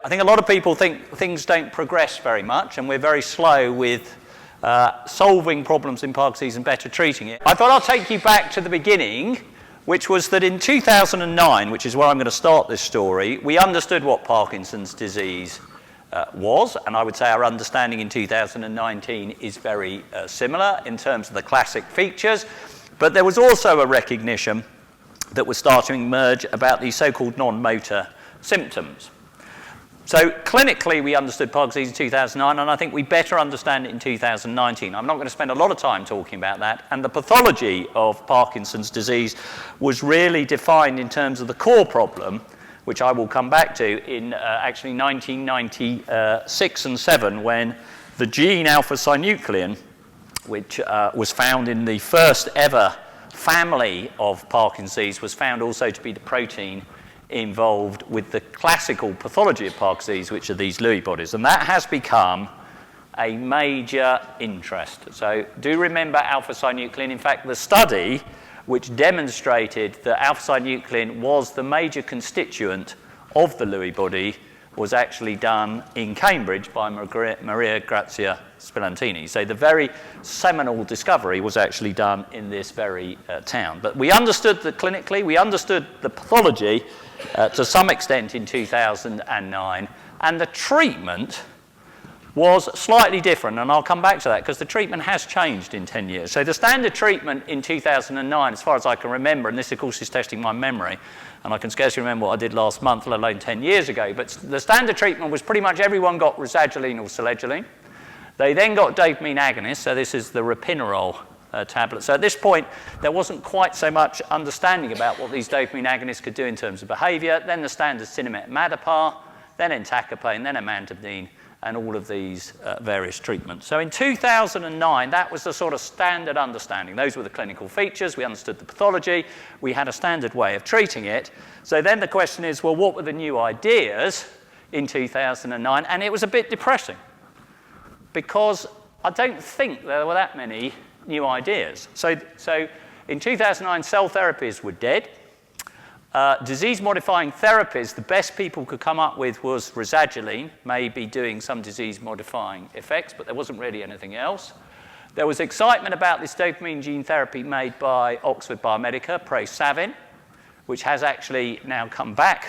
I think a lot of people think things don't progress very much, and we're very slow with solving problems in Parkinson's and better treating it. I thought I'll take you back to the beginning, which was that in 2009, which is where I'm going to start this story, we understood what Parkinson's disease was, and I would say our understanding in 2019 is very similar in terms of the classic features, but there was also a recognition that was starting to emerge about these so-called non-motor symptoms. So clinically, we understood Parkinson's in 2009, and I think we better understand it in 2019. I'm not going to spend a lot of time talking about that. And the pathology of Parkinson's disease was really defined in terms of the core problem, which I will come back to in actually 1996 and 7, when the gene alpha-synuclein, which was found in the first ever family of Parkinson's, was found also to be the protein involved with the classical pathology of Parkinson's, which are these Lewy bodies. And that has become a major interest. So do remember alpha-synuclein. In fact, the study which demonstrated that alpha-synuclein was the major constituent of the Lewy body was actually done in Cambridge by Maria Grazia Spilantini. So the very seminal discovery was actually done in this very town. But we understood that clinically, we understood the pathology to some extent in 2009, and the treatment was slightly different, and I'll come back to that because the treatment has changed in 10 years. So the standard treatment in 2009, as far as I can remember, and this of course is testing my memory, and I can scarcely remember what I did last month, let alone 10 years ago, but the standard treatment was pretty much everyone got rasagiline or selegiline. They then got dopamine agonists, so this is the Rapinarole tablet. So at this point, there wasn't quite so much understanding about what these dopamine agonists could do in terms of behavior. Then the standard Sinemet-Madapar, then entacapone, then amantadine, and all of these various treatments. So in 2009, that was the sort of standard understanding. Those were the clinical features. We understood the pathology. We had a standard way of treating it. So then the question is, well, what were the new ideas in 2009? And it was a bit depressing, because I don't think there were that many new ideas. So in 2009, cell therapies were dead. Disease-modifying therapies, the best people could come up with was rasagiline, maybe doing some disease-modifying effects, but there wasn't really anything else. There was excitement about this dopamine gene therapy made by Oxford Biomedica, Prosavin, which has actually now come back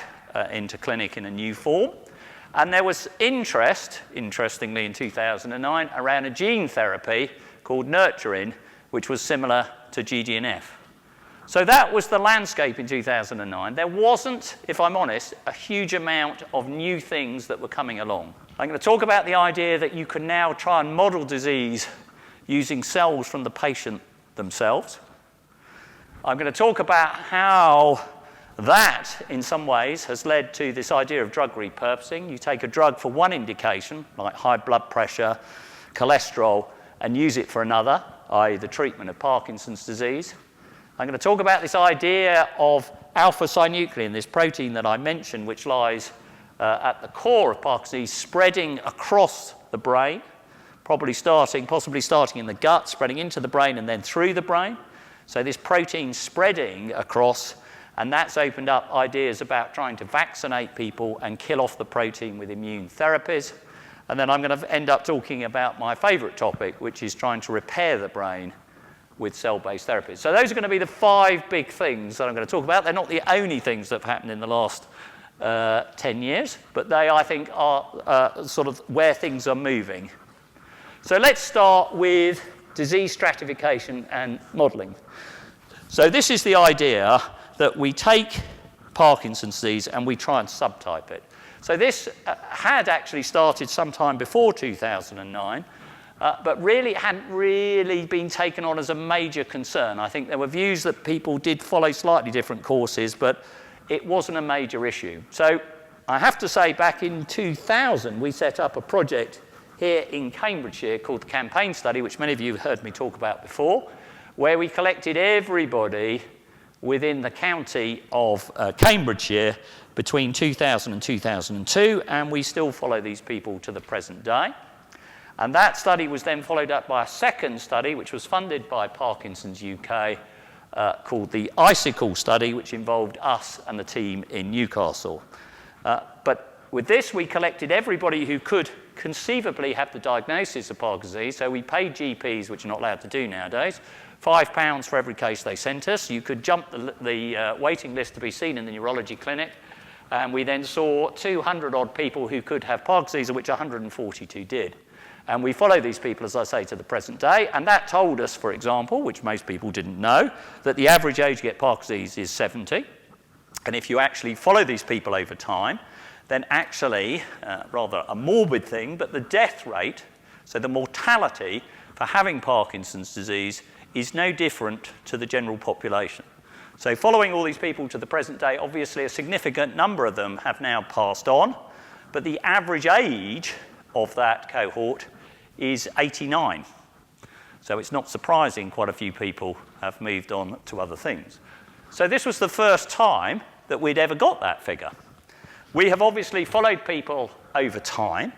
into clinic in a new form. And there was interest, interestingly, in 2009, around a gene therapy called Nurturin, which was similar to GDNF. So that was the landscape in 2009. There wasn't, if I'm honest, a huge amount of new things that were coming along. I'm going to talk about the idea that you can now try and model disease using cells from the patient themselves. I'm going to talk about how that, in some ways, has led to this idea of drug repurposing. You take a drug for one indication, like high blood pressure, cholesterol, and use it for another, i.e. the treatment of Parkinson's disease. I'm going to talk about this idea of alpha-synuclein, this protein that I mentioned, which lies at the core of Parkinson's, spreading across the brain, possibly starting in the gut, spreading into the brain and then through the brain. So this protein spreading across, and that's opened up ideas about trying to vaccinate people and kill off the protein with immune therapies. And then I'm going to end up talking about my favorite topic, which is trying to repair the brain with cell-based therapies. So those are going to be the 5 big things that I'm going to talk about. They're not the only things that have happened in the last 10 years, but they, I think, are sort of where things are moving. So let's start with disease stratification and modeling. So this is the idea that we take Parkinson's disease and we try and subtype it. So this had actually started sometime before 2009, but really hadn't really been taken on as a major concern. I think there were views that people did follow slightly different courses, but it wasn't a major issue. So I have to say, back in 2000, we set up a project here in Cambridgeshire called the Campaign Study, which many of you have heard me talk about before, where we collected everybody within the county of Cambridgeshire between 2000 and 2002, and we still follow these people to the present day. And that study was then followed up by a second study, which was funded by Parkinson's UK, called the Icicle study, which involved us and the team in Newcastle. But with this, we collected everybody who could conceivably have the diagnosis of Parkinson's disease. So we paid GPs, which are not allowed to do nowadays, £5 for every case they sent us. You could jump the waiting list to be seen in the neurology clinic. And we then saw 200-odd people who could have Parkinson's disease, of which 142 did. And we follow these people, as I say, to the present day. And that told us, for example, which most people didn't know, that the average age to get Parkinson's disease is 70. And if you actually follow these people over time, then actually, rather a morbid thing, but the death rate, so the mortality for having Parkinson's disease, is no different to the general population. So following all these people to the present day, obviously a significant number of them have now passed on, but the average age of that cohort is 89. So it's not surprising quite a few people have moved on to other things. So this was the first time that we'd ever got that figure. We have obviously followed people over time,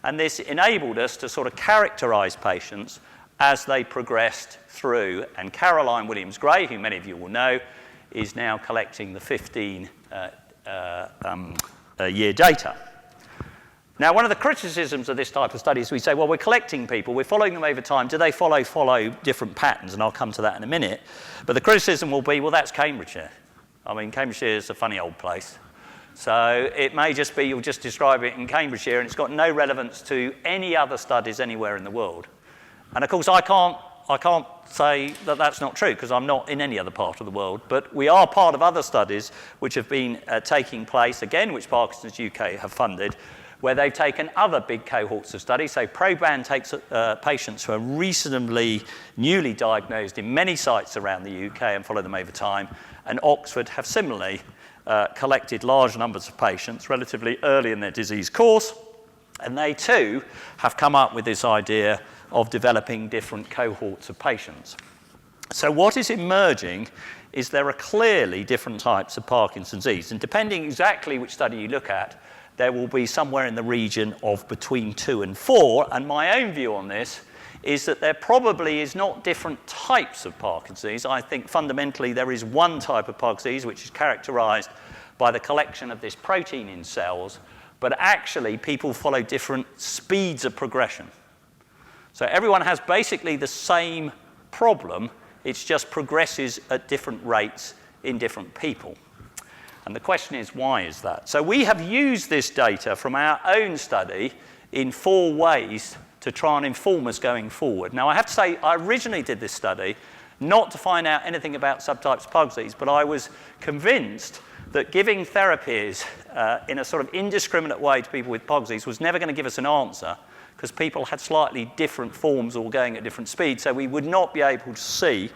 and this enabled us to sort of characterize patients as they progressed through. And Caroline Williams-Gray, who many of you will know, is now collecting the 15-year data. Now, one of the criticisms of this type of study is we say, well, we're collecting people, we're following them over time. Do they follow different patterns? And I'll come to that in a minute. But the criticism will be, well, that's Cambridgeshire. I mean, Cambridgeshire is a funny old place. So it may just be you'll just describe it in Cambridgeshire, and it's got no relevance to any other studies anywhere in the world. And of course, I can't say that that's not true, because I'm not in any other part of the world. But we are part of other studies which have been taking place, again, which Parkinson's UK have funded, where they've taken other big cohorts of studies. So Proban takes patients who are reasonably newly diagnosed in many sites around the UK and follow them over time. And Oxford have similarly collected large numbers of patients relatively early in their disease course. And they too have come up with this idea of developing different cohorts of patients. So what is emerging is there are clearly different types of Parkinson's disease. And depending exactly which study you look at, there will be somewhere in the region of between 2 and 4. And my own view on this is that there probably is not different types of Parkinson's disease. I think fundamentally there is one type of Parkinson's disease which is characterized by the collection of this protein in cells, but actually people follow different speeds of progression. So everyone has basically the same problem, it just progresses at different rates in different people. And the question is, why is that? So we have used this data from our own study in 4 ways to try and inform us going forward. Now, I have to say, I originally did this study not to find out anything about subtypes of Parkinson's disease, but I was convinced that giving therapies in a sort of indiscriminate way to people with Parkinson's disease was never going to give us an answer, because people had slightly different forms all going at different speeds, so we would not be able to see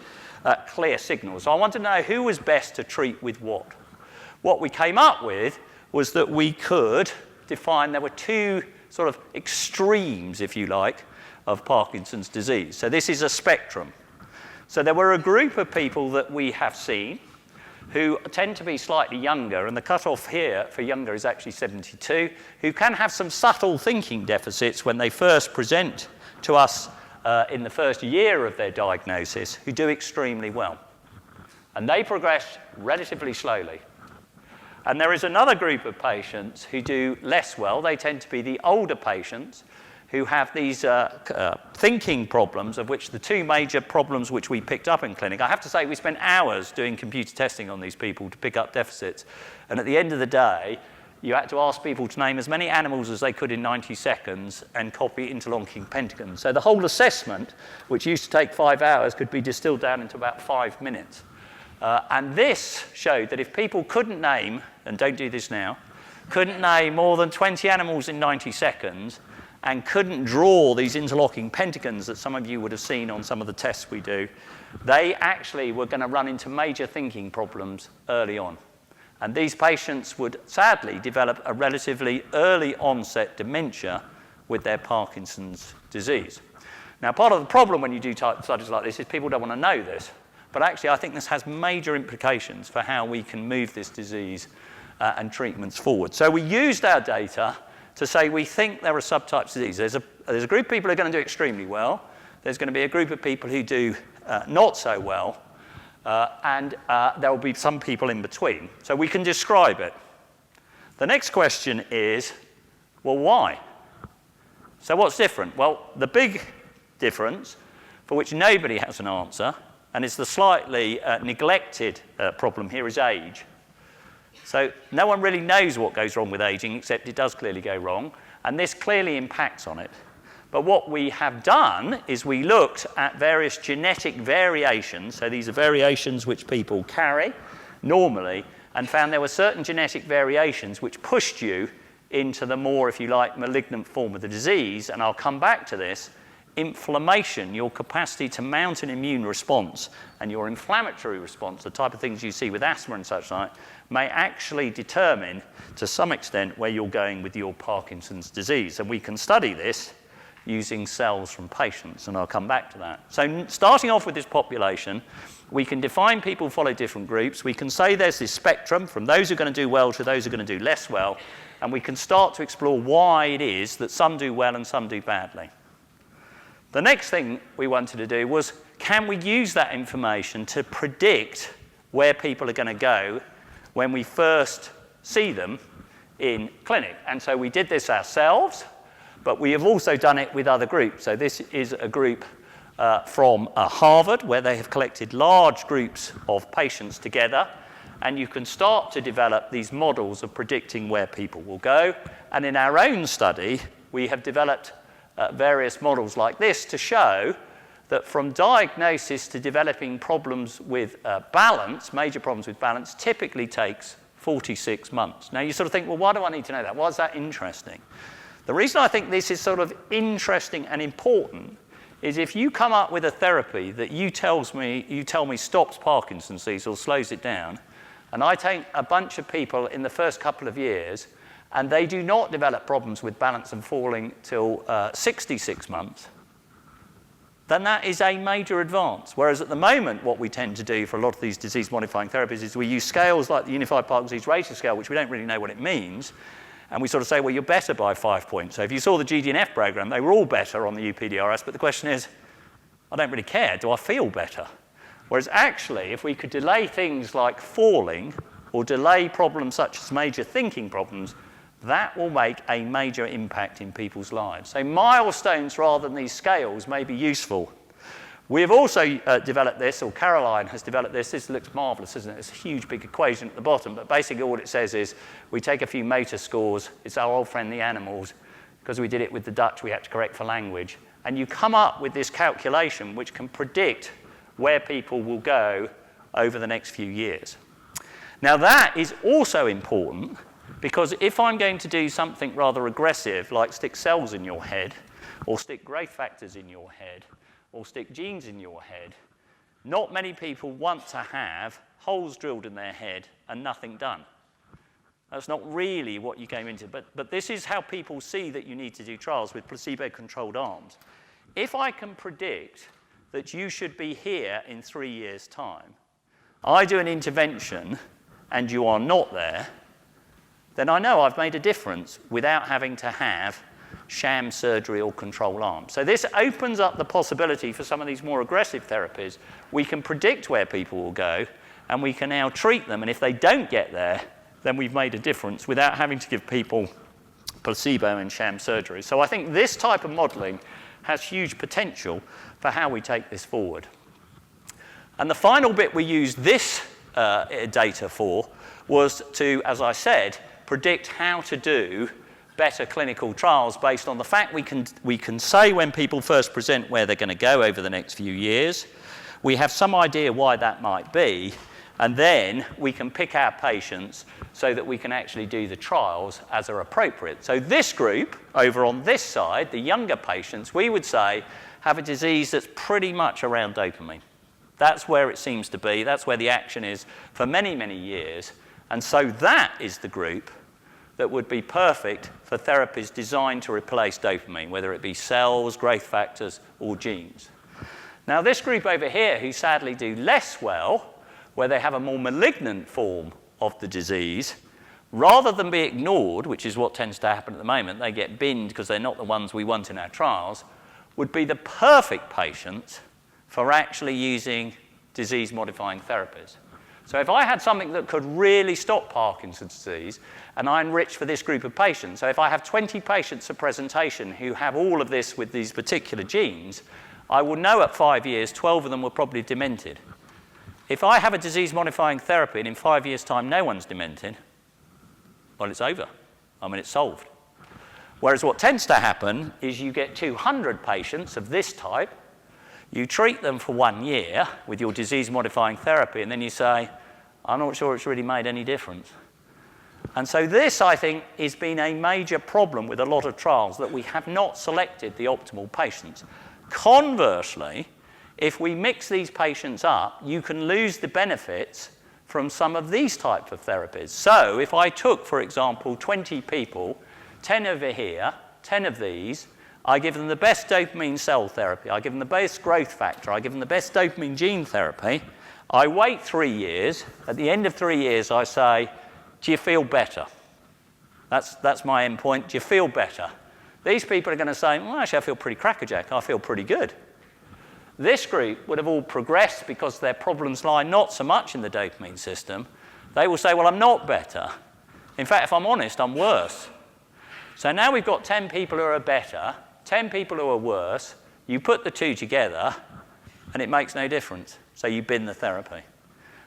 clear signals. So I wanted to know who was best to treat with what. What we came up with was that we could define there were 2 sort of extremes, if you like, of Parkinson's disease. So this is a spectrum. So there were a group of people that we have seen who tend to be slightly younger, and the cutoff here for younger is actually 72, who can have some subtle thinking deficits when they first present to us in the first year of their diagnosis, who do extremely well. And they progress relatively slowly. And there is another group of patients who do less well. They tend to be the older patients who have these thinking problems, of which the 2 major problems which we picked up in clinic. I have to say, we spent hours doing computer testing on these people to pick up deficits. And at the end of the day, you had to ask people to name as many animals as they could in 90 seconds and copy interlocking pentagons. So the whole assessment, which used to take 5 hours, could be distilled down into about 5 minutes. And this showed that if people couldn't name, and don't do this now, couldn't name more than 20 animals in 90 seconds and couldn't draw these interlocking pentagons that some of you would have seen on some of the tests we do, they actually were going to run into major thinking problems early on. And these patients would sadly develop a relatively early onset dementia with their Parkinson's disease. Now, part of the problem when you do studies like this is people don't want to know this. But actually, I think this has major implications for how we can move this disease and treatments forward. So we used our data to say we think there are subtypes of disease. There's a group of people who are going to do extremely well. There's going to be a group of people who do not so well. And there will be some people in between. So we can describe it. The next question is, well, why? So what's different? Well, the big difference, for which nobody has an answer, and it's the slightly neglected problem here, is age. So no one really knows what goes wrong with aging, except it does clearly go wrong, and this clearly impacts on it. But what we have done is we looked at various genetic variations, so these are variations which people carry normally, and found there were certain genetic variations which pushed you into the more, if you like, malignant form of the disease, and I'll come back to this. Inflammation, your capacity to mount an immune response, and your inflammatory response, the type of things you see with asthma and such like, may actually determine, to some extent, where you're going with your Parkinson's disease. And we can study this using cells from patients, and I'll come back to that. So starting off with this population, we can define people follow different groups. We can say there's this spectrum from those who are going to do well to those who are going to do less well, and we can start to explore why it is that some do well and some do badly. The next thing we wanted to do was, can we use that information to predict where people are going to go when we first see them in clinic? And so we did this ourselves, but we have also done it with other groups. So this is a group from Harvard, where they have collected large groups of patients together, and you can start to develop these models of predicting where people will go. And in our own study, we have developed various models like this to show that from diagnosis to developing problems with balance, major problems with balance, typically takes 46 months. Now you sort of think, well, why do I need to know that? Why is that interesting? The reason I think this is sort of interesting and important is if you come up with a therapy that you tell me stops Parkinson's disease or slows it down, and I take a bunch of people in the first couple of years, and they do not develop problems with balance and falling till 66 months, then that is a major advance. Whereas at the moment, what we tend to do for a lot of these disease-modifying therapies is we use scales like the Unified Parkinson's Rating Scale, which we don't really know what it means, and we sort of say, well, you're better by 5 points. So if you saw the GDNF program, they were all better on the UPDRS, but the question is, I don't really care. Do I feel better? Whereas actually, if we could delay things like falling or delay problems such as major thinking problems, that will make a major impact in people's lives. So milestones rather than these scales may be useful. We have also developed this, or Caroline has developed this. This looks marvelous, isn't it? It's a huge, big equation at the bottom, but basically all it says is we take a few motor scores. It's our old friend, the animals. Because we did it with the Dutch, we had to correct for language. And you come up with this calculation which can predict where people will go over the next few years. Now that is also important because if I'm going to do something rather aggressive, like stick cells in your head, or stick growth factors in your head, or stick genes in your head, not many people want to have holes drilled in their head and nothing done. That's not really what you came into, but this is how people see that you need to do trials with placebo-controlled arms. If I can predict that you should be here in 3 years' time, I do an intervention and you are not there, then I know I've made a difference without having to have sham surgery or control arms. So this opens up the possibility for some of these more aggressive therapies. We can predict where people will go, and we can now treat them, and if they don't get there, then we've made a difference without having to give people placebo and sham surgery. So I think this type of modelling has huge potential for how we take this forward. And the final bit we used this data for was to, as I said, predict how to do better clinical trials based on the fact we can say when people first present where they're going to go over the next few years. We have some idea why that might be, and then we can pick our patients so that we can actually do the trials as are appropriate. So this group over on this side, the younger patients, we would say have a disease that's pretty much around dopamine. That's where it seems to be. That's where the action is for many, many years. And so that is the group that would be perfect for therapies designed to replace dopamine, whether it be cells, growth factors, or genes. Now, this group over here, who sadly do less well, where they have a more malignant form of the disease, rather than be ignored, which is what tends to happen at the moment, they get binned because they're not the ones we want in our trials, would be the perfect patients for actually using disease-modifying therapies. So if I had something that could really stop Parkinson's disease, and I enrich for this group of patients, so if I have 20 patients at presentation who have all of this with these particular genes, I will know at 5 years 12 of them were probably demented. If I have a disease-modifying therapy and in 5 years' time no one's demented, well, it's over. I mean, it's solved. Whereas what tends to happen is you get 200 patients of this type, you treat them for 1 year with your disease-modifying therapy, and then you say, I'm not sure it's really made any difference. And so this, I think, has been a major problem with a lot of trials, that we have not selected the optimal patients. Conversely, if we mix these patients up, you can lose the benefits from some of these types of therapies. So if I took, for example, 20 people, 10 over here, 10 of these, I give them the best dopamine cell therapy, I give them the best growth factor, I give them the best dopamine gene therapy, I wait 3 years, at the end of 3 years I say, do you feel better? That's my end point, do you feel better? These people are going to say, well, actually I feel pretty crackerjack, I feel pretty good. This group would have all progressed because their problems lie not so much in the dopamine system. They will say, well, I'm not better. In fact, if I'm honest, I'm worse. So now we've got 10 people who are better, 10 people who are worse. You put the two together, and it makes no difference. So you bin the therapy.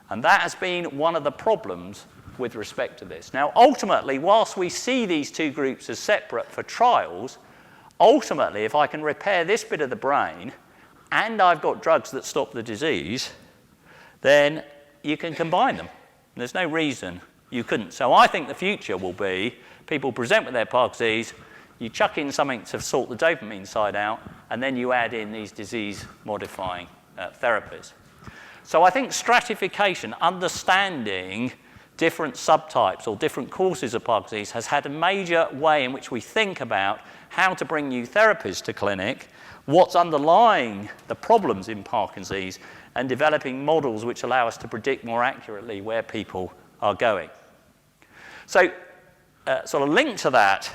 And that has been one of the problems with respect to this. Now, ultimately, whilst we see these two groups as separate for trials, ultimately, if I can repair this bit of the brain, and I've got drugs that stop the disease, then you can combine them. There's no reason you couldn't. So I think the future will be people present with their Parkinson's disease, you chuck in something to sort the dopamine side out, and then you add in these disease-modifying therapies. So I think stratification, understanding different subtypes or different causes of Parkinson's disease, has had a major way in which we think about how to bring new therapies to clinic, what's underlying the problems in Parkinson's disease, and developing models which allow us to predict more accurately where people are going. So, sort of linked to that,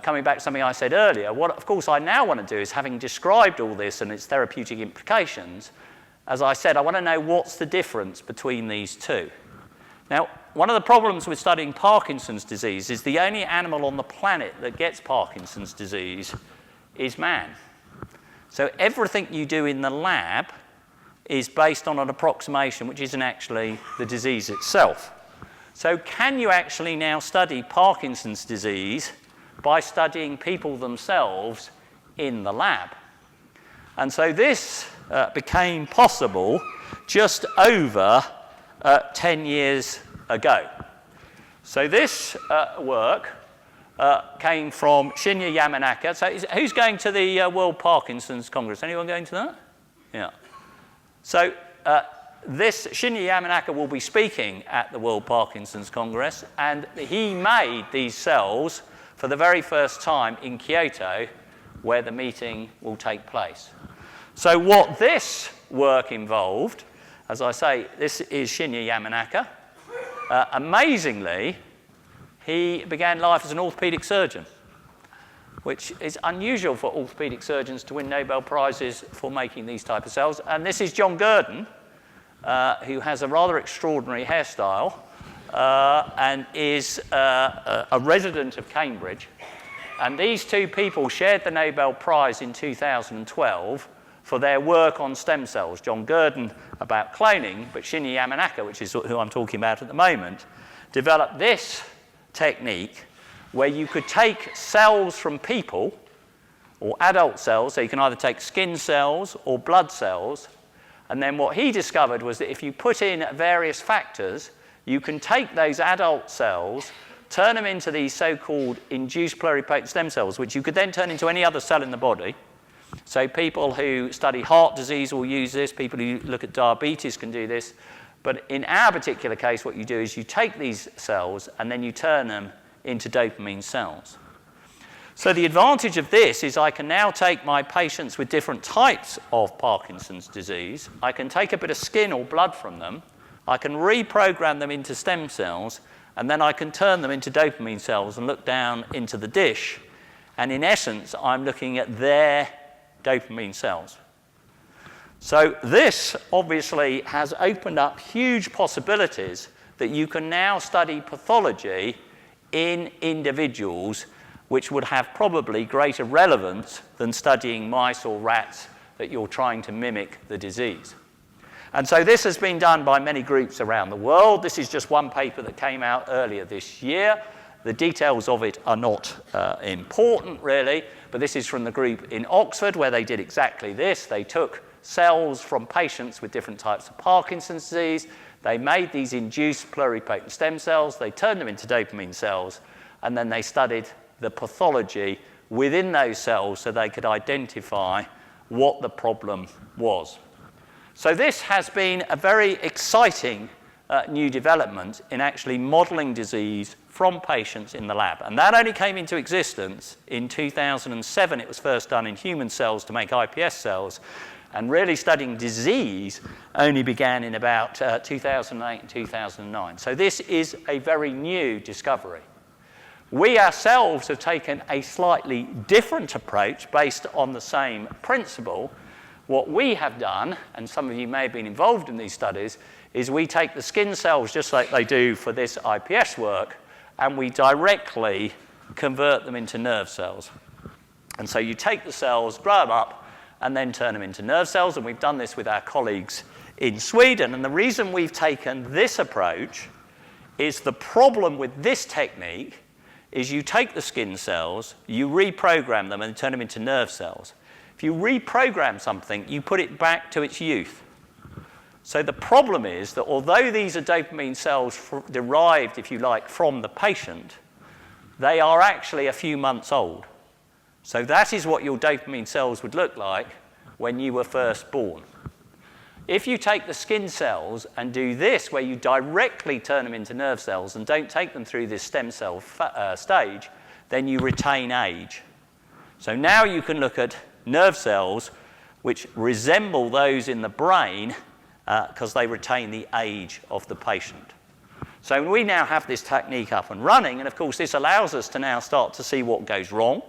coming back to something I said earlier, what of course I now want to do is, having described all this and its therapeutic implications, as I said, I want to know what's the difference between these two. Now, one of the problems with studying Parkinson's disease is the only animal on the planet that gets Parkinson's disease is man. So everything you do in the lab is based on an approximation which isn't actually the disease itself. So can you actually now study Parkinson's disease by studying people themselves in the lab? And so this became possible just over 10 years ago. So this work came from Shinya Yamanaka. So who's going to the World Parkinson's Congress? Anyone going to that? Yeah. So this Shinya Yamanaka will be speaking at the World Parkinson's Congress, and he made these cells for the very first time in Kyoto, where the meeting will take place. So what this work involved, as I say, this is Shinya Yamanaka. Amazingly, he began life as an orthopedic surgeon, which is unusual for orthopedic surgeons to win Nobel Prizes for making these type of cells. And this is John Gurdon, who has a rather extraordinary hairstyle and is a resident of Cambridge. And these two people shared the Nobel Prize in 2012 for their work on stem cells. John Gurdon about cloning, but Shinya Yamanaka, which is who I'm talking about at the moment, developed this technique where you could take cells from people, or adult cells, so you can either take skin cells or blood cells, and then what he discovered was that if you put in various factors, you can take those adult cells, turn them into these so-called induced pluripotent stem cells, which you could then turn into any other cell in the body. So people who study heart disease will use this, people who look at diabetes can do this, but in our particular case what you do is you take these cells and then you turn them into dopamine cells. So the advantage of this is I can now take my patients with different types of Parkinson's disease, I can take a bit of skin or blood from them, I can reprogram them into stem cells, and then I can turn them into dopamine cells and look down into the dish, and in essence I'm looking at their dopamine cells. So this obviously has opened up huge possibilities that you can now study pathology in individuals, which would have probably greater relevance than studying mice or rats that you're trying to mimic the disease. And so this has been done by many groups around the world. This is just one paper that came out earlier this year. The details of it are not important, really, but this is from the group in Oxford, where they did exactly this. They took cells from patients with different types of Parkinson's disease. They made these induced pluripotent stem cells. They turned them into dopamine cells, and then they studied the pathology within those cells so they could identify what the problem was. So this has been a very exciting new development in actually modeling disease from patients in the lab. And that only came into existence in 2007. It was first done in human cells to make iPS cells. And really studying disease only began in about 2008 and 2009. So this is a very new discovery. We ourselves have taken a slightly different approach based on the same principle. What we have done, and some of you may have been involved in these studies, is we take the skin cells just like they do for this iPS work, and we directly convert them into nerve cells. And so you take the cells, grow them up, and then turn them into nerve cells, and we've done this with our colleagues in Sweden. And the reason we've taken this approach is the problem with this technique is you take the skin cells, you reprogram them, and turn them into nerve cells. If you reprogram something, you put it back to its youth. So the problem is that although these are dopamine cells derived, if you like, from the patient, they are actually a few months old. So that is what your dopamine cells would look like when you were first born. If you take the skin cells and do this, where you directly turn them into nerve cells and don't take them through this stem cell stage, then you retain age. So now you can look at nerve cells which resemble those in the brain because they retain the age of the patient. So we now have this technique up and running, and of course this allows us to now start to see what goes wrong.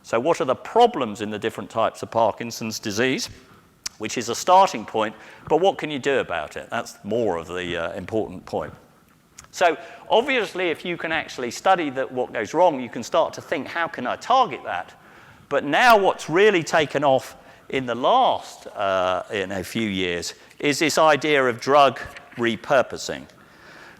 So what are the problems in the different types of Parkinson's disease, which is a starting point, but what can you do about it? That's more of the important point. So obviously if you can actually study what goes wrong, you can start to think, how can I target that? But now what's really taken off in the last in a few years is this idea of drug repurposing.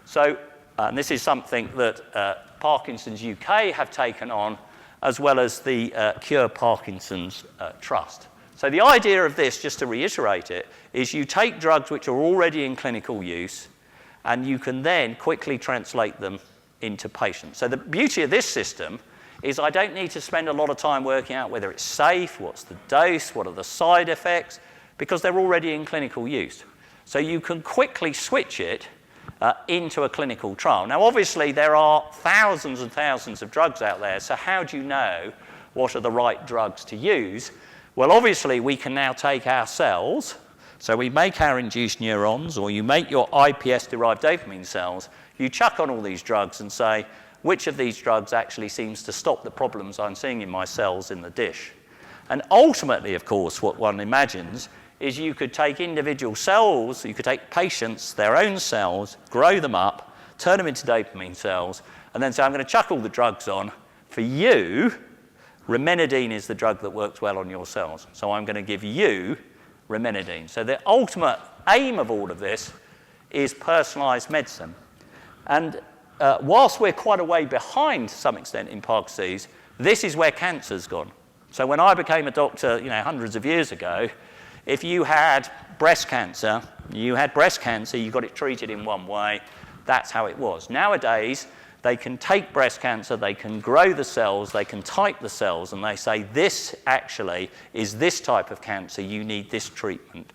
So and this is something that Parkinson's UK have taken on, as well as the Cure Parkinson's Trust. So the idea of this, just to reiterate it, is you take drugs which are already in clinical use, and you can then quickly translate them into patients. So the beauty of this system is I don't need to spend a lot of time working out whether it's safe, what's the dose, what are the side effects, because they're already in clinical use. So you can quickly switch it into a clinical trial. Now, obviously, there are thousands and thousands of drugs out there, so how do you know what are the right drugs to use? Well, obviously, we can now take our cells, so we make our induced neurons, or you make your iPS-derived dopamine cells, you chuck on all these drugs and say, which of these drugs actually seems to stop the problems I'm seeing in my cells in the dish? And ultimately, of course, what one imagines is you could take individual cells, you could take patients, their own cells, grow them up, turn them into dopamine cells, and then say, I'm going to chuck all the drugs on. For you, Rimenidine is the drug that works well on your cells. So I'm going to give you Rimenidine. So the ultimate aim of all of this is personalized medicine. And whilst we're quite a way behind to some extent in Parkinson's disease, this is where cancer's gone. So when I became a doctor, hundreds of years ago, if you had breast cancer, you got it treated in one way. That's how it was. Nowadays, they can take breast cancer, they can grow the cells, they can type the cells, and they say, this actually is this type of cancer, you need this treatment.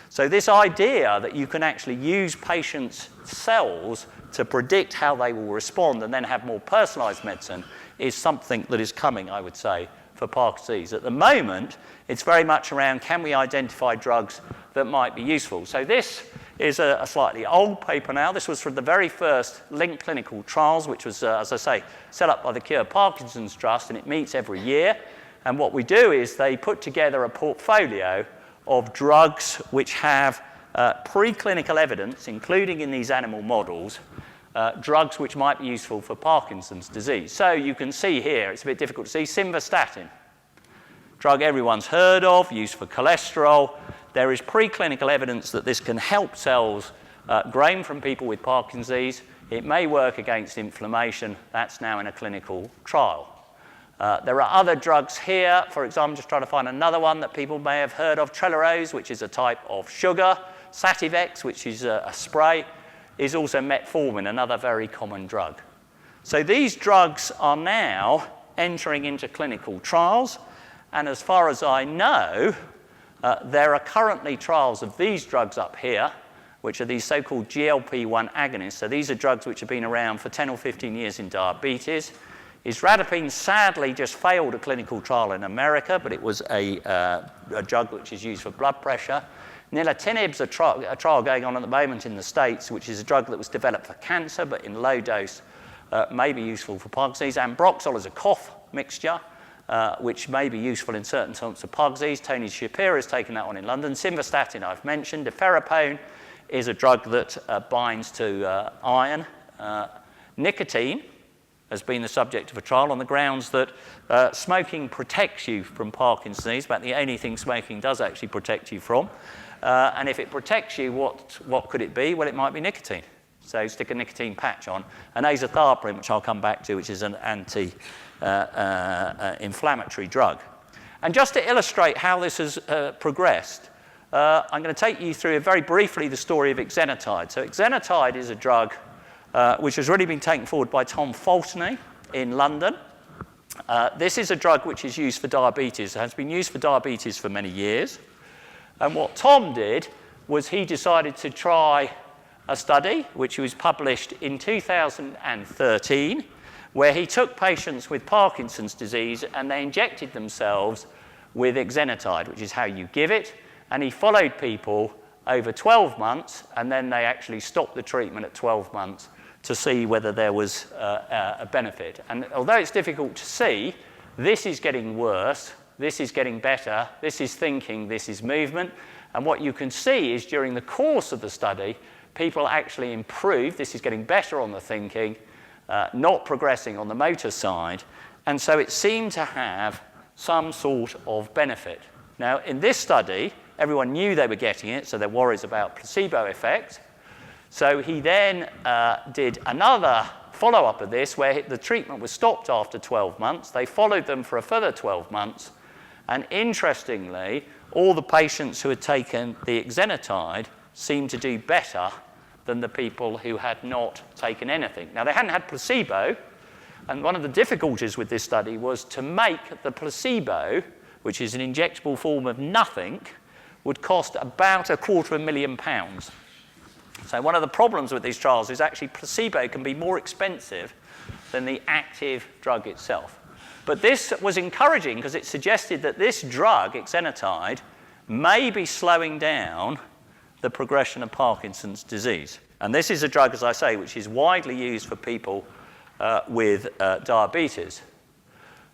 So this idea that you can actually use patients' cells to predict how they will respond and then have more personalized medicine is something that is coming, I would say, for Parkinson's disease. At the moment, it's very much around, can we identify drugs that might be useful? So this is a slightly old paper now. This was from the very first linked clinical trials, which was, as I say, set up by the Cure Parkinson's Trust, and it meets every year. And what we do is they put together a portfolio of drugs which have preclinical evidence, including in these animal models, drugs which might be useful for Parkinson's disease. So you can see here, it's a bit difficult to see, simvastatin, drug everyone's heard of, used for cholesterol. There is preclinical evidence that this can help cells grown from people with Parkinson's disease. It may work against inflammation. That's now in a clinical trial. There are other drugs here. For example, just trying to find another one that people may have heard of. Trelarose, which is a type of sugar. Sativex, which is a spray, is also metformin, another very common drug. So these drugs are now entering into clinical trials. And as far as I know, there are currently trials of these drugs up here, which are these so-called GLP-1 agonists. So these are drugs which have been around for 10 or 15 years in diabetes. Isradipine sadly just failed a clinical trial in America, but it was a drug which is used for blood pressure. Nilotinib's a trial going on at the moment in the States, which is a drug that was developed for cancer, but in low dose may be useful for Parkinson's disease. Ambroxol is a cough mixture, which may be useful in certain types of Parkinson's disease. Tony Shapiro has taken that one in London. Simvastatin I've mentioned. Deferapone is a drug that binds to iron. Nicotine has been the subject of a trial on the grounds that smoking protects you from Parkinson's disease, but the only thing smoking does actually protect you from. And if it protects you, what could it be? Well, it might be nicotine. So stick a nicotine patch on. And azathioprine, which I'll come back to, which is an anti-inflammatory drug. And just to illustrate how this has progressed, I'm going to take you through very briefly the story of Exenatide. So Exenatide is a drug which has really been taken forward by Tom Faltney in London. This is a drug which is used for diabetes. It has been used for diabetes for many years. And what Tom did was he decided to try a study which was published in 2013, where he took patients with Parkinson's disease and they injected themselves with Exenatide, which is how you give it. And he followed people over 12 months, and then they actually stopped the treatment at 12 months to see whether there was a benefit. And although it's difficult to see, this is getting worse, this is getting better, this is thinking, this is movement. And what you can see is during the course of the study, people actually improve. This is getting better on the thinking, not progressing on the motor side. And so it seemed to have some sort of benefit. Now, in this study, everyone knew they were getting it, so there were worries about placebo effect. So he then did another follow-up of this, where the treatment was stopped after 12 months. They followed them for a further 12 months. And interestingly, all the patients who had taken the Exenatide seemed to do better than the people who had not taken anything. Now, they hadn't had placebo, and one of the difficulties with this study was to make the placebo, which is an injectable form of nothing, would cost about £250,000. So one of the problems with these trials is actually placebo can be more expensive than the active drug itself. But this was encouraging because it suggested that this drug, Exenatide, may be slowing down the progression of Parkinson's disease. And this is a drug, as I say, which is widely used for people with diabetes.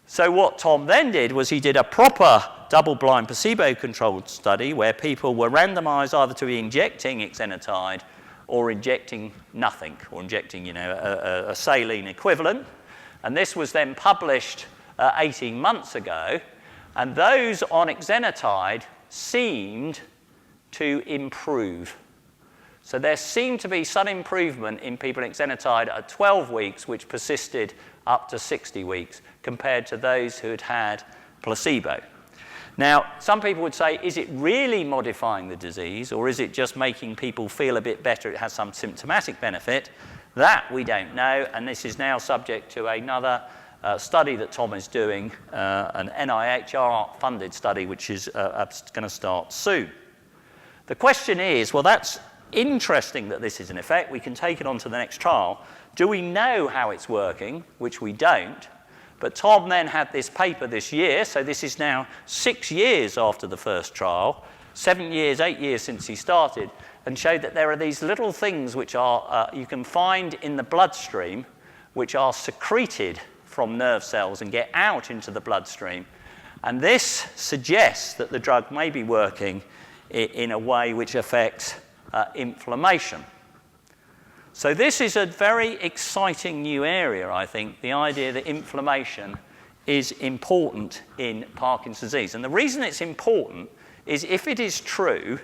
So what Tom then did was he did a proper double-blind placebo-controlled study where people were randomized either to be injecting Exenatide or injecting nothing, or injecting, a saline equivalent. And this was then published 18 months ago. And those on Exenatide seemed to improve. So there seemed to be some improvement in people on Exenatide at 12 weeks, which persisted up to 60 weeks, compared to those who had had placebo. Now, some people would say, is it really modifying the disease, or is it just making people feel a bit better? It has some symptomatic benefit. That we don't know, and this is now subject to another study that Tom is doing, an NIHR-funded study, which is going to start soon. The question is, well, that's interesting that this is an effect. We can take it on to the next trial. Do we know how it's working? Which we don't. But Tom then had this paper this year, so this is now 6 years after the first trial, 7 years, 8 years since he started, and showed that there are these little things which are you can find in the bloodstream, which are secreted from nerve cells and get out into the bloodstream. And this suggests that the drug may be working in a way which affects inflammation. So this is a very exciting new area, I think, the idea that inflammation is important in Parkinson's disease. And the reason it's important is if it is true,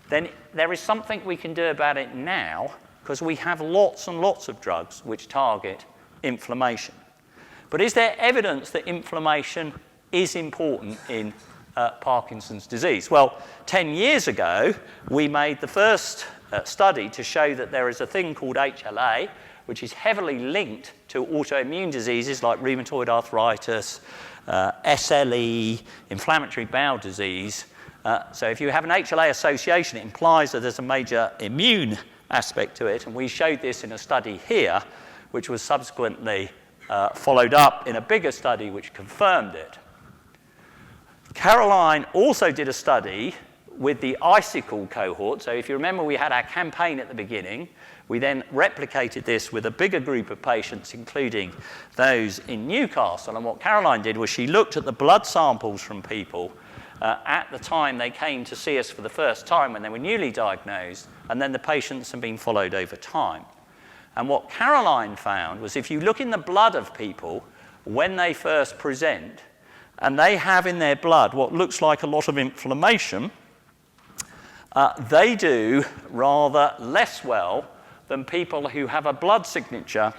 then there is something we can do about it now, because we have lots and lots of drugs which target inflammation. But is there evidence that inflammation is important in Parkinson's disease? Well, 10 years ago, we made the first study to show that there is a thing called HLA, which is heavily linked to autoimmune diseases like rheumatoid arthritis, SLE, inflammatory bowel disease. So if you have an HLA association, it implies that there's a major immune aspect to it. And we showed this in a study here, which was subsequently followed up in a bigger study which confirmed it. Caroline also did a study with the Icicle cohort. So if you remember, we had our campaign at the beginning. We then replicated this with a bigger group of patients, including those in Newcastle. And what Caroline did was she looked at the blood samples from people at the time they came to see us for the first time when they were newly diagnosed, and then the patients have been followed over time. And what Caroline found was if you look in the blood of people when they first present, and they have in their blood what looks like a lot of inflammation, they do rather less well than people who have a blood signature,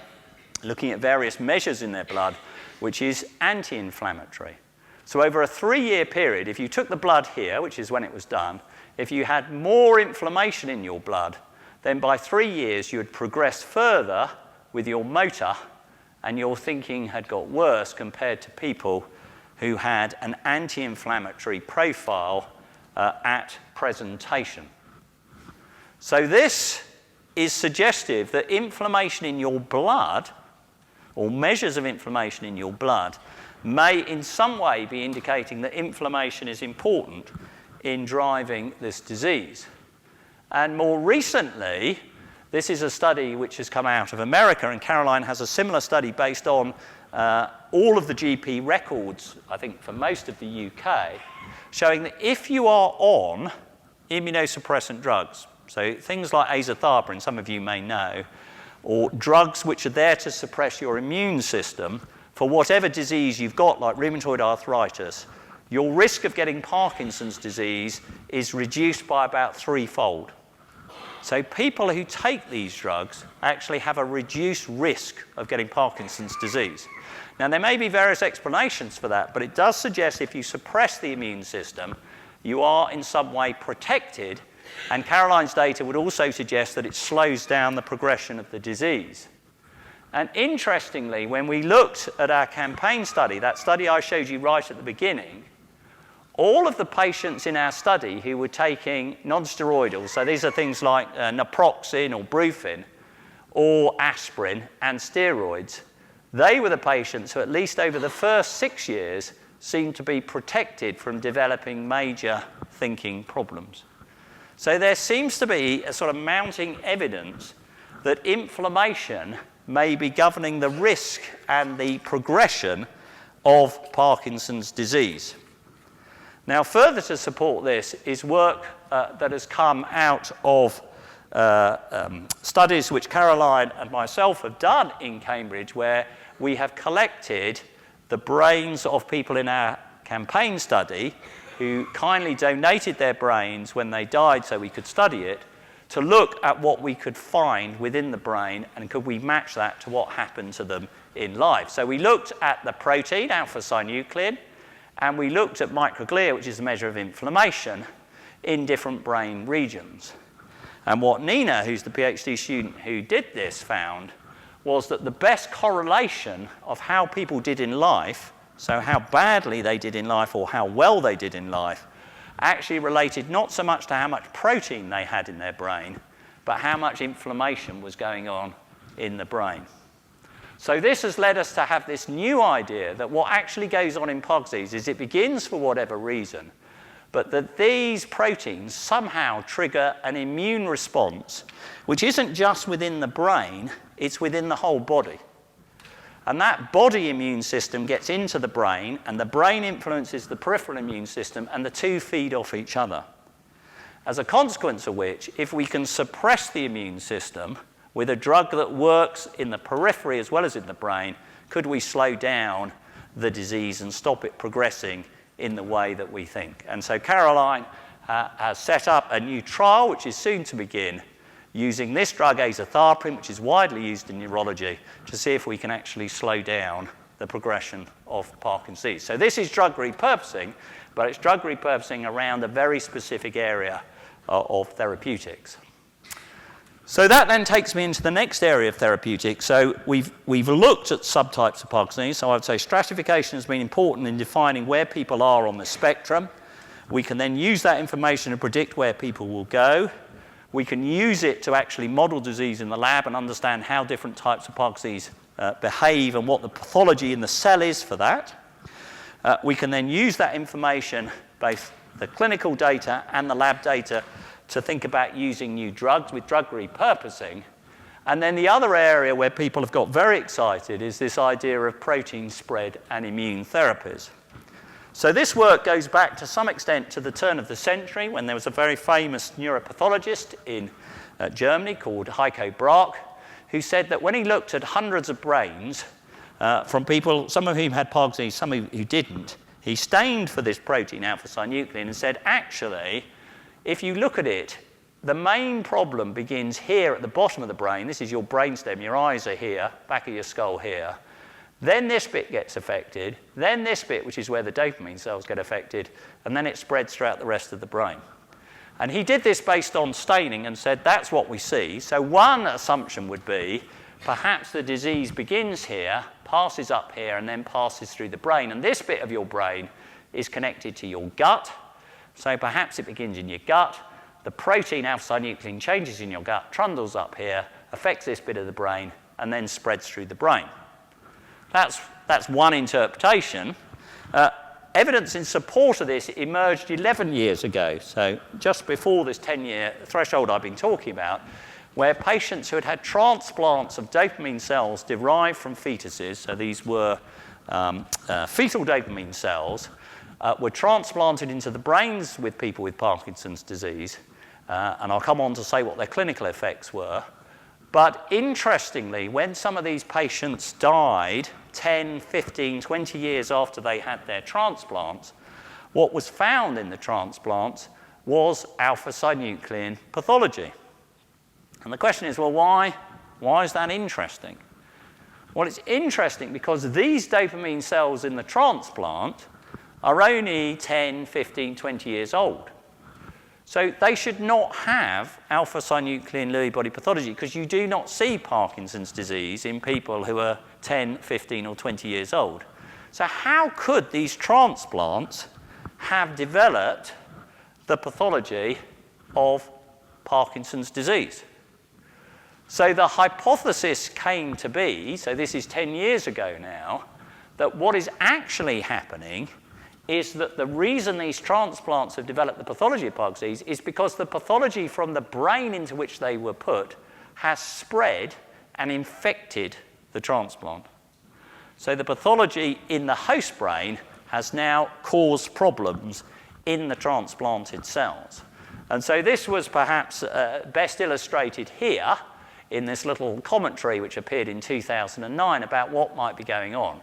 looking at various measures in their blood, which is anti-inflammatory. So over a 3-year period, if you took the blood here, which is when it was done, if you had more inflammation in your blood, then by 3 years you had progressed further with your motor, and your thinking had got worse compared to people who had an anti-inflammatory profile at presentation. So this is suggestive that inflammation in your blood, or measures of inflammation in your blood, may in some way be indicating that inflammation is important in driving this disease. And more recently, this is a study which has come out of America, and Caroline has a similar study based on all of the GP records, I think, for most of the UK, showing that if you are on immunosuppressant drugs, so things like azathioprine, some of you may know, or drugs which are there to suppress your immune system for whatever disease you've got, like rheumatoid arthritis, your risk of getting Parkinson's disease is reduced by about 3-fold. So people who take these drugs actually have a reduced risk of getting Parkinson's disease. Now, there may be various explanations for that, but it does suggest if you suppress the immune system, you are in some way protected, and Caroline's data would also suggest that it slows down the progression of the disease. And interestingly, when we looked at our campaign study, that study I showed you right at the beginning, all of the patients in our study who were taking non-steroidals, so these are things like naproxen or brufen, or aspirin and steroids, they were the patients who, at least over the first 6 years, seemed to be protected from developing major thinking problems. So there seems to be a sort of mounting evidence that inflammation may be governing the risk and the progression of Parkinson's disease. Now, further to support this is work that has come out of studies which Caroline and myself have done in Cambridge, where we have collected the brains of people in our campaign study who kindly donated their brains when they died so we could study it, to look at what we could find within the brain and could we match that to what happened to them in life. So we looked at the protein, alpha-synuclein, and we looked at microglia, which is a measure of inflammation, in different brain regions. And what Nina, who's the PhD student who did this, found was that the best correlation of how people did in life, so how badly they did in life or how well they did in life, actually related not so much to how much protein they had in their brain, but how much inflammation was going on in the brain. So this has led us to have this new idea that what actually goes on in Parkinson's is it begins for whatever reason, but that these proteins somehow trigger an immune response, which isn't just within the brain, it's within the whole body. And that body immune system gets into the brain, and the brain influences the peripheral immune system, and the two feed off each other. As a consequence of which, if we can suppress the immune system with a drug that works in the periphery as well as in the brain, could we slow down the disease and stop it progressing in the way that we think? And so Caroline has set up a new trial, which is soon to begin, using this drug azathioprine, which is widely used in neurology, to see if we can actually slow down the progression of Parkinson's disease. So this is drug repurposing, but it's drug repurposing around a very specific area of therapeutics. So that then takes me into the next area of therapeutics. So we've looked at subtypes of Parkinson's disease. So I would say stratification has been important in defining where people are on the spectrum. We can then use that information to predict where people will go. We can use it to actually model disease in the lab and understand how different types of Parkinson's disease behave and what the pathology in the cell is for that. We can then use that information, both the clinical data and the lab data, to think about using new drugs with drug repurposing. And then the other area where people have got very excited is this idea of protein spread and immune therapies. So this work goes back to some extent to the turn of the century, when there was a very famous neuropathologist in Germany called Heiko Braak, who said that when he looked at hundreds of brains from people, some of whom had Parkinson's disease, some who didn't, he stained for this protein alpha-synuclein and said, actually, if you look at it, the main problem begins here at the bottom of the brain. This is your brainstem. Your eyes are here, back of your skull here. Then this bit gets affected, then this bit, which is where the dopamine cells get affected, and then it spreads throughout the rest of the brain. And he did this based on staining and said that's what we see. So one assumption would be perhaps the disease begins here, passes up here, and then passes through the brain. And this bit of your brain is connected to your gut. So perhaps it begins in your gut. The protein alpha-synuclein changes in your gut, trundles up here, affects this bit of the brain, and then spreads through the brain. That's one interpretation. Evidence in support of this emerged 11 years ago, so just before this 10-year threshold I've been talking about, where patients who had had transplants of dopamine cells derived from fetuses, so these were fetal dopamine cells, were transplanted into the brains with people with Parkinson's disease, and I'll come on to say what their clinical effects were. But interestingly, when some of these patients died 10, 15, 20 years after they had their transplants, what was found in the transplants was alpha-synuclein pathology. And the question is, well, why is that interesting? Well, it's interesting because these dopamine cells in the transplant are only 10, 15, 20 years old. So they should not have alpha-synuclein Lewy body pathology because you do not see Parkinson's disease in people who are 10, 15, or 20 years old. So how could these transplants have developed the pathology of Parkinson's disease? So the hypothesis came to be, so this is 10 years ago now, that what is actually happening is that the reason these transplants have developed the pathology of Parkinson's disease is because the pathology from the brain into which they were put has spread and infected the transplant. So the pathology in the host brain has now caused problems in the transplanted cells. And so this was perhaps best illustrated here in this little commentary which appeared in 2009 about what might be going on.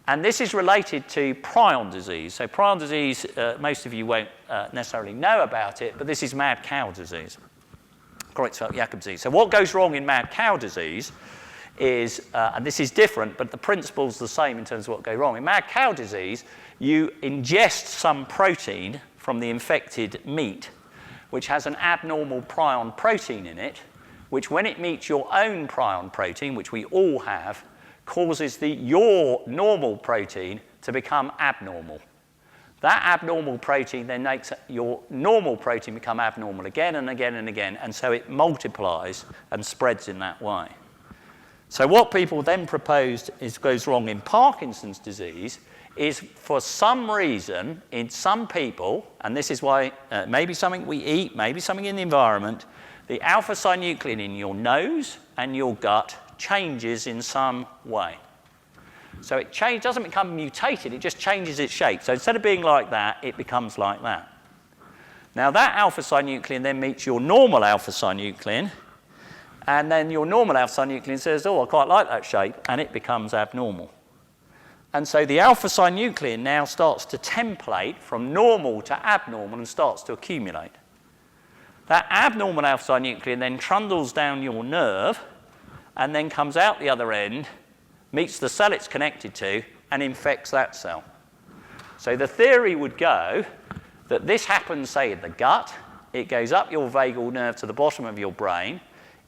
And this is related to prion disease. So prion disease, most of you won't necessarily know about it, but this is mad cow disease, Creutzfeldt-Jakob disease. So what goes wrong in mad cow disease is, and this is different, but the principle's the same in terms of what goes wrong. In mad cow disease, you ingest some protein from the infected meat, which has an abnormal prion protein in it, which when it meets your own prion protein, which we all have, causes your normal protein to become abnormal. That abnormal protein then makes your normal protein become abnormal again and again and again, and so it multiplies and spreads in that way. So what people then proposed goes wrong in Parkinson's disease is for some reason in some people, and this is why maybe something we eat, maybe something in the environment, the alpha-synuclein in your nose and your gut changes in some way. So it doesn't become mutated, it just changes its shape. So instead of being like that, it becomes like that. Now that alpha-synuclein then meets your normal alpha-synuclein, and then your normal alpha-synuclein says, oh, I quite like that shape, and it becomes abnormal. And so the alpha-synuclein now starts to template from normal to abnormal and starts to accumulate. That abnormal alpha-synuclein then trundles down your nerve and then comes out the other end, meets the cell it's connected to, and infects that cell. So the theory would go that this happens, say, in the gut. It goes up your vagal nerve to the bottom of your brain,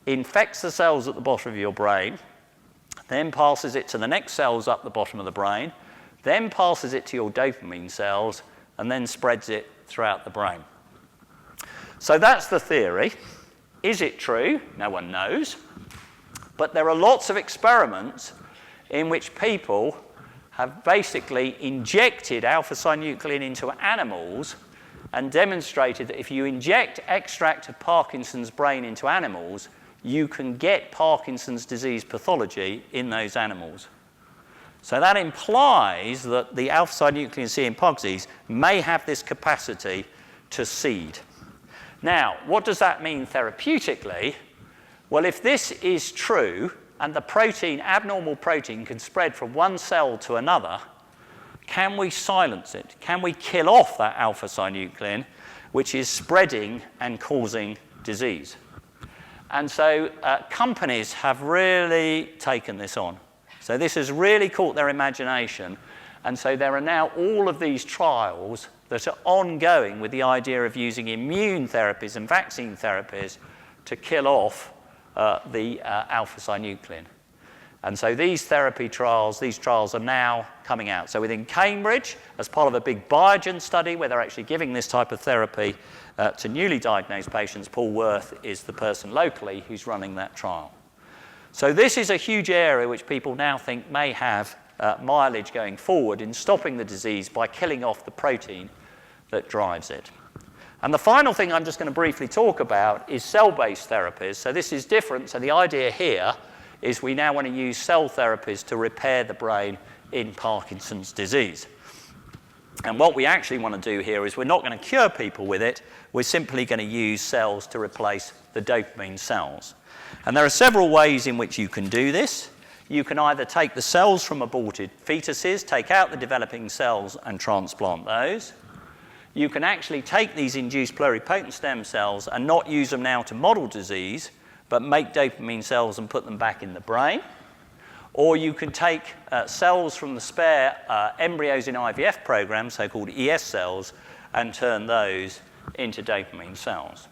infects the cells at the bottom of your brain, then passes it to the next cells up the bottom of the brain, then passes it to your dopamine cells, and then spreads it throughout the brain. So that's the theory. Is it true? No one knows. But there are lots of experiments in which people have basically injected alpha-synuclein into animals and demonstrated that if you inject extract of Parkinson's brain into animals, you can get Parkinson's disease pathology in those animals. So that implies that the alpha-synuclein C in Pog disease may have this capacity to seed. Now, what does that mean therapeutically? Well, if this is true, and the protein, abnormal protein, can spread from one cell to another, can we silence it? Can we kill off that alpha-synuclein, which is spreading and causing disease? And so companies have really taken this on. So this has really caught their imagination. And so there are now all of these trials that are ongoing with the idea of using immune therapies and vaccine therapies to kill off the alpha-synuclein. And so these trials are now coming out. So within Cambridge, as part of a big Biogen study where they're actually giving this type of therapy to newly diagnosed patients, Paul Worth is the person locally who's running that trial. So this is a huge area which people now think may have mileage going forward in stopping the disease by killing off the protein that drives it. And the final thing I'm just going to briefly talk about is cell-based therapies. So this is different. So the idea here is we now want to use cell therapies to repair the brain in Parkinson's disease. And what we actually want to do here is we're not going to cure people with it. We're simply going to use cells to replace the dopamine cells. And there are several ways in which you can do this. You can either take the cells from aborted fetuses, take out the developing cells and transplant those. You can actually take these induced pluripotent stem cells and not use them now to model disease, but make dopamine cells and put them back in the brain. Or you can take cells from the spare embryos in IVF programs, so-called ES cells, and turn those into dopamine cells.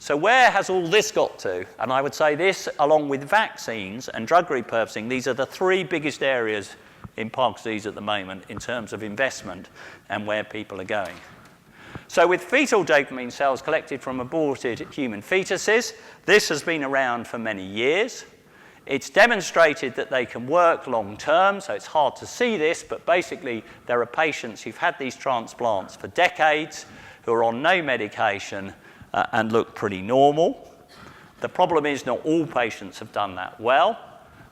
So where has all this got to? And I would say this, along with vaccines and drug repurposing, these are the three biggest areas in Parkinson's disease at the moment in terms of investment and where people are going. So with fetal dopamine cells collected from aborted human fetuses, this has been around for many years. It's demonstrated that they can work long term, so it's hard to see this, but basically there are patients who've had these transplants for decades who are on no medication and look pretty normal. The problem is not all patients have done that well.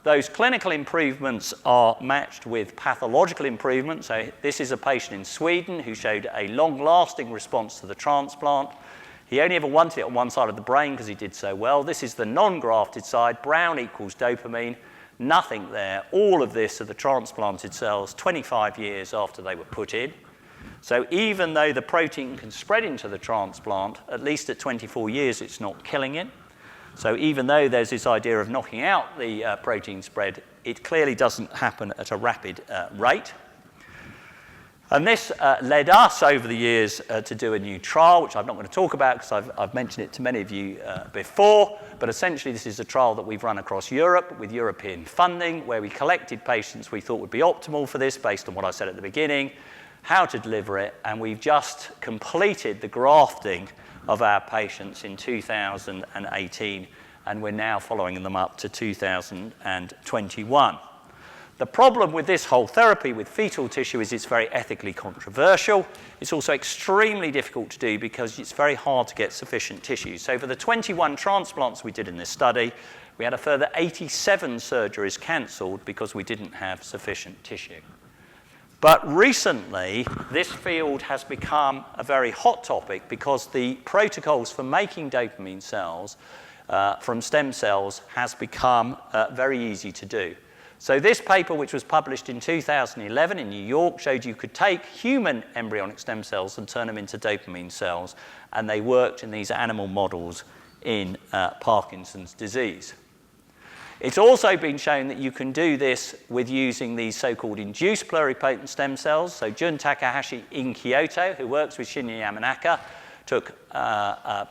Those clinical improvements are matched with pathological improvements. So this is a patient in Sweden who showed a long-lasting response to the transplant. He only ever wanted it on one side of the brain because he did so well. This is the non-grafted side. Brown equals dopamine. Nothing there. All of this are the transplanted cells 25 years after they were put in. So even though the protein can spread into the transplant, at least at 24 years it's not killing it. So even though there's this idea of knocking out the protein spread, it clearly doesn't happen at a rapid rate. And this led us over the years to do a new trial, which I'm not going to talk about because I've mentioned it to many of you before. But essentially, this is a trial that we've run across Europe with European funding, where we collected patients we thought would be optimal for this based on what I said at the beginning, how to deliver it, and we've just completed the grafting of our patients in 2018, and we're now following them up to 2021. The problem with this whole therapy with fetal tissue is it's very ethically controversial. It's also extremely difficult to do because it's very hard to get sufficient tissue. So for the 21 transplants we did in this study, we had a further 87 surgeries cancelled because we didn't have sufficient tissue. But recently, this field has become a very hot topic because the protocols for making dopamine cells from stem cells has become very easy to do. So this paper, which was published in 2011 in New York, showed you could take human embryonic stem cells and turn them into dopamine cells, and they worked in these animal models in Parkinson's disease. It's also been shown that you can do this with using these so-called induced pluripotent stem cells. So Jun Takahashi in Kyoto, who works with Shinya Yamanaka, took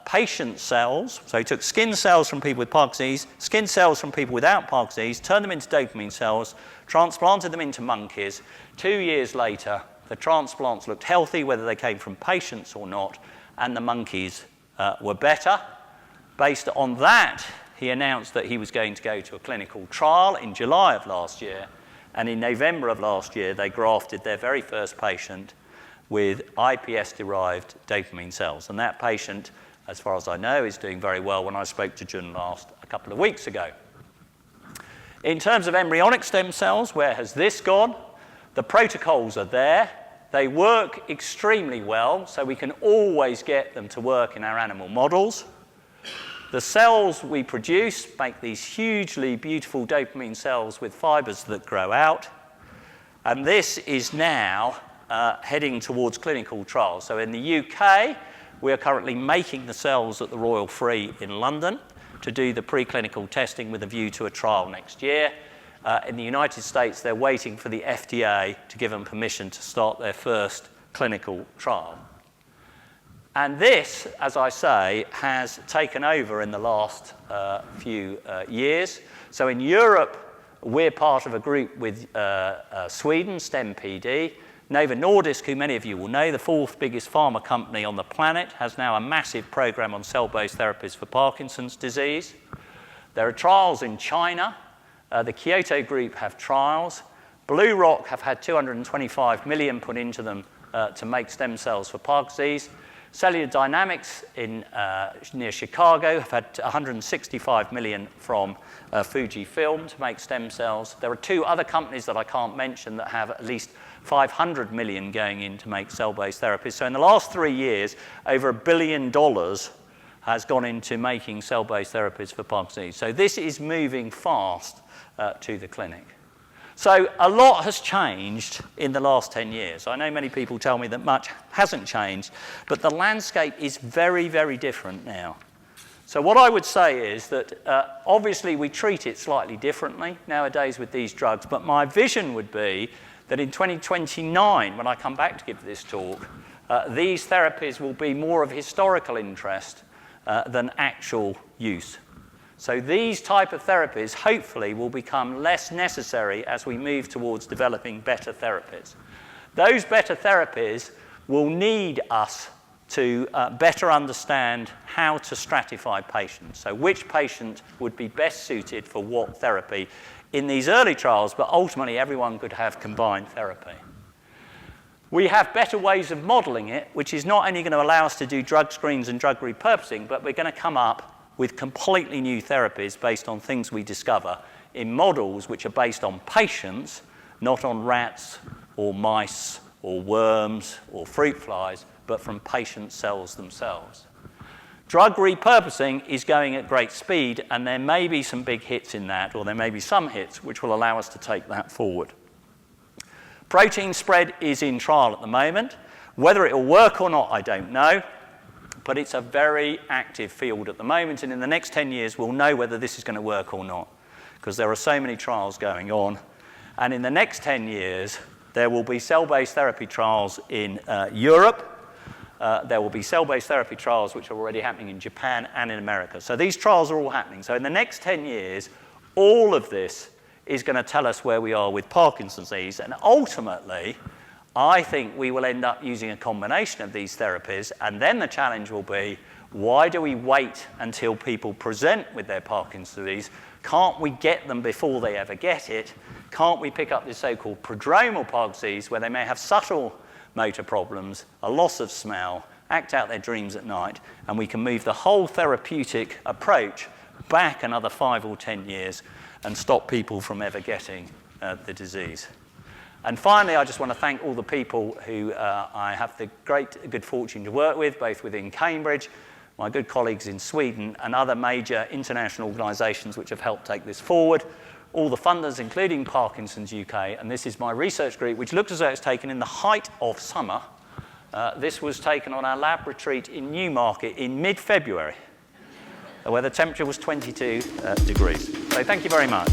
patient cells, so he took skin cells from people with Parkinson's, skin cells from people without Parkinson's, turned them into dopamine cells, transplanted them into monkeys. 2 years later, the transplants looked healthy, whether they came from patients or not, and the monkeys were better. Based on that, he announced that he was going to go to a clinical trial in July of last year, and in November of last year, they grafted their very first patient with iPS-derived dopamine cells. And that patient, as far as I know, is doing very well when I spoke to Jun last a couple of weeks ago. In terms of embryonic stem cells, where has this gone? The protocols are there. They work extremely well, so we can always get them to work in our animal models. The cells we produce make these hugely beautiful dopamine cells with fibers that grow out. And this is now heading towards clinical trials. So in the UK, we are currently making the cells at the Royal Free in London to do the preclinical testing with a view to a trial next year. In the United States, they're waiting for the FDA to give them permission to start their first clinical trial. And this, as I say, has taken over in the last few years. So in Europe, we're part of a group with Sweden, STEM-PD. Novo Nordisk, who many of you will know, the fourth biggest pharma company on the planet, has now a massive program on cell-based therapies for Parkinson's disease. There are trials in China. The Kyoto group have trials. Blue Rock have had 225 million put into them to make stem cells for Parkinson's. Cellular Dynamics near Chicago have had 165 million from Fujifilm to make stem cells. There are two other companies that I can't mention that have at least 500 million going in to make cell-based therapies. So in the last 3 years, over $1 billion has gone into making cell-based therapies for Parkinson's. So this is moving fast to the clinic. So a lot has changed in the last 10 years. I know many people tell me that much hasn't changed, but the landscape is very, very different now. So what I would say is that obviously we treat it slightly differently nowadays with these drugs, but my vision would be that in 2029, when I come back to give this talk, these therapies will be more of historical interest than actual use. So these type of therapies, hopefully, will become less necessary as we move towards developing better therapies. Those better therapies will need us to better understand how to stratify patients. So which patient would be best suited for what therapy in these early trials, but ultimately everyone could have combined therapy. We have better ways of modeling it, which is not only going to allow us to do drug screens and drug repurposing, but we're going to come up with completely new therapies based on things we discover in models which are based on patients, not on rats or mice or worms or fruit flies, but from patient cells themselves. Drug repurposing is going at great speed, and there may be some big hits in that, or there may be some hits which will allow us to take that forward. Protein spread is in trial at the moment. Whether it will work or not, I don't know. But it's a very active field at the moment, and in the next 10 years, we'll know whether this is going to work or not, because there are so many trials going on. And in the next 10 years, there will be cell-based therapy trials in Europe. There will be cell-based therapy trials which are already happening in Japan and in America. So these trials are all happening. So in the next 10 years, all of this is going to tell us where we are with Parkinson's disease, and ultimately, I think we will end up using a combination of these therapies, and then the challenge will be, why do we wait until people present with their Parkinson's disease? Can't we get them before they ever get it? Can't we pick up this so-called prodromal Parkinson's disease, where they may have subtle motor problems, a loss of smell, act out their dreams at night, and we can move the whole therapeutic approach back another 5 or 10 years and stop people from ever getting the disease. And finally, I just want to thank all the people who I have the good fortune to work with, both within Cambridge, my good colleagues in Sweden, and other major international organisations which have helped take this forward. All the funders, including Parkinsons UK, and this is my research group, which looks as though it's taken in the height of summer. This was taken on our lab retreat in Newmarket in mid-February, where the temperature was 22 degrees. So thank you very much.